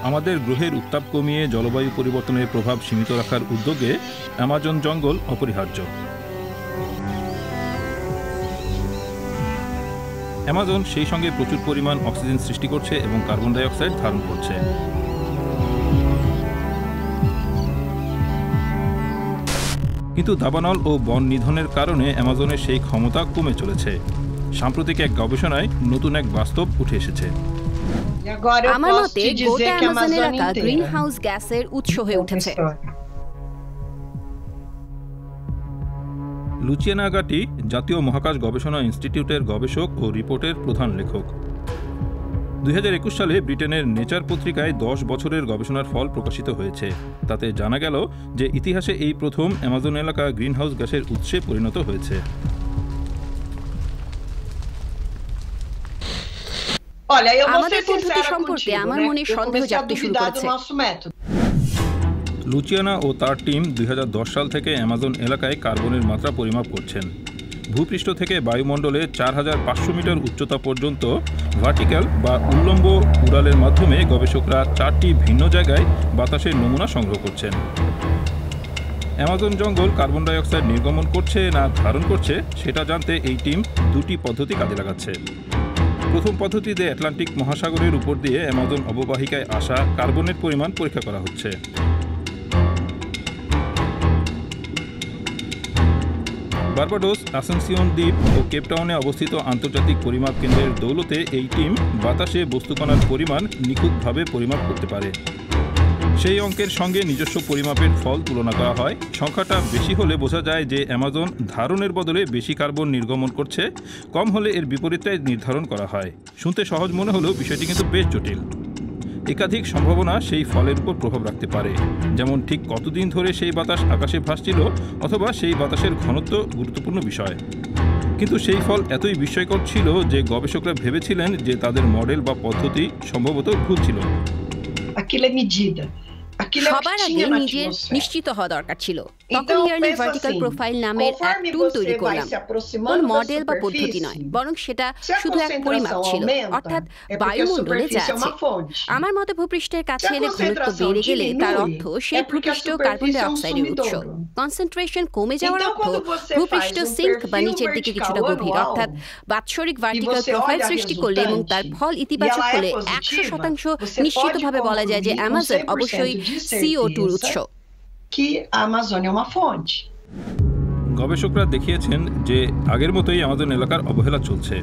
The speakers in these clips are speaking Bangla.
আমাদের গ্রহের উত্তাপ কমিয়ে জলবায়ু পরিবর্তনের প্রভাব সীমিত রাখার উদ্যোগে অ্যামাজন জঙ্গল অপরিহার্য। অ্যামাজন সেই সঙ্গে প্রচুর পরিমাণ অক্সিজেন সৃষ্টি করছে এবং কার্বন ডাই অক্সাইড ধারণ করছে। কিন্তু দাবানল ও বন নিধনের কারণে অ্যামাজনের সেই ক্ষমতা কমে চলেছে। সাম্প্রতিক এক গবেষণায় নতুন এক বাস্তব উঠে এসেছে। আমার মতে গোটা অ্যামাজন এলাকা গ্রিনহাউস গ্যাসের উৎস হয়ে উঠেছে। লুচিয়ানা গাটি জাতীয় মহাকাশ গবেষণা ইনস্টিটিউটের গবেষক ও রিপোর্টের প্রধান লেখক। 2021 সালে ব্রিটেনের নেচার পত্রিকায় 10 বছরের গবেষণার ফল প্রকাশিত হয়েছে। তাতে জানা গেল যে ইতিহাসে এই প্রথম অ্যামাজন এলাকা গ্রিনহাউস গ্যাসের উৎসে পরিণত হয়েছে। আমাদের পদ্ধতি সম্পর্কে আমার মনে সন্দেহ জাগতে শুরু করেছে। লুচিয়ানা ও তার টিম 2010 সাল থেকে অ্যামাজন এলাকায় কার্বনের মাত্রা পরিমাপ করছেন। ভূপৃষ্ঠ থেকে বায়ুমণ্ডলে 4500 মিটার উচ্চতা পর্যন্ত ভার্টিক্যাল বা উল্লম্ব উড়ালের মাধ্যমে গবেষকরা 4টি ভিন্ন জায়গায় বাতাসের নমুনা সংগ্রহ করছেন। অ্যামাজন জঙ্গল কার্বন ডাই অক্সাইড নির্গমন করছে না ধারণ করছে সেটা জানতে এই টিম 2টি পদ্ধতি কাজে লাগাচ্ছে। প্রথম পদ্ধতিতে আটলান্টিক মহাসাগরের উপর দিয়ে অ্যামাজন অববাহিকায় আসা কার্বনের পরিমাণ পরীক্ষা করা হচ্ছে। বার্বাডোস, আসেনসিয়ন দ্বীপ ও কেপটাউনে অবস্থিত আন্তর্জাতিক পরিমাপ কেন্দ্রের দৌলতে এই টিম বাতাসে বস্তুকণার পরিমাণ নিখুঁতভাবে পরিমাপ করতে পারে। সেই অঙ্কের সঙ্গে নিজস্ব পরিমাপের ফল তুলনা করা হয়। সংখ্যাটা বেশি হলে বোঝা যায় যে অ্যামাজন ধারণের বদলে বেশি কার্বন নির্গমন করছে, কম হলে এর বিপরীতটাই নির্ধারণ করা হয়। শুনতে সহজ মনে হলেও বিষয়টি কিন্তু বেশ জটিল। একাধিক সম্ভাবনা সেই ফলের উপর প্রভাব রাখতে পারে, যেমন ঠিক কতদিন ধরে সেই বাতাস আকাশে ভাসছিল অথবা সেই বাতাসের ঘনত্ব গুরুত্বপূর্ণ বিষয়। কিন্তু সেই ফল এতই বিস্ময়কর ছিল যে গবেষকরা ভেবেছিলেন যে তাদের মডেল বা পদ্ধতি সম্ভবত ভুল ছিল। সবার আগে নিজের নিশ্চিত হওয়া দরকার ছিল। তখন ইয়ারলি ভার্টিক্যাল প্রোফাইল নামের এক টুল তৈরি করলাম। কোন মডেল বা পদ্ধতি নয়, বরং সেটা শুধু এক পরিমাপ ছিল, অর্থাৎ বায়ুমণ্ডলে যা আছে। আমার মতে ভূপৃষ্ঠের কাছে এলে ঘনত্ব বেড়ে গেলে তার অর্থ সেই ভূপৃষ্ঠ কার্বন ডাই অক্সাইডের উৎস। কনসেন্ট্রেশন কমে যাওয়ার অর্থ ভূপৃষ্ঠ সিঙ্ক বা নিচের দিকে কিছুটা গভীর, অর্থাৎ বাৎসরিক ভার্টিক্যাল প্রোফাইল সৃষ্টি করলে এবং তার ফল ইতিবাচক হলে 100% নিশ্চিতভাবে বলা যায় যে অ্যামাজন অবশ্যই CO2 উৎস। গবেষকরা দেখিয়েছেন যে আগের মতোই অ্যামাজন এলাকার অবহেলা চলছে।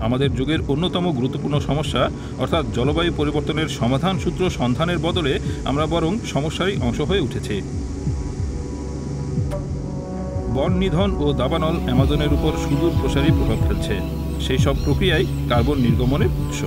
আমাদের যুগের অন্যতম গুরুত্বপূর্ণ সমস্যা অর্থাৎ জলবায়ু পরিবর্তনের সমাধান সূত্র সন্ধানের বদলে আমরা বরং সমস্যারই অংশ হয়ে উঠেছি। বন নিধন ও দাবানল অ্যামাজনের উপর সুদূর প্রসারী প্রভাব ফেলছে। সেই সব প্রক্রিয়ায় কার্বন নির্গমনের উৎস।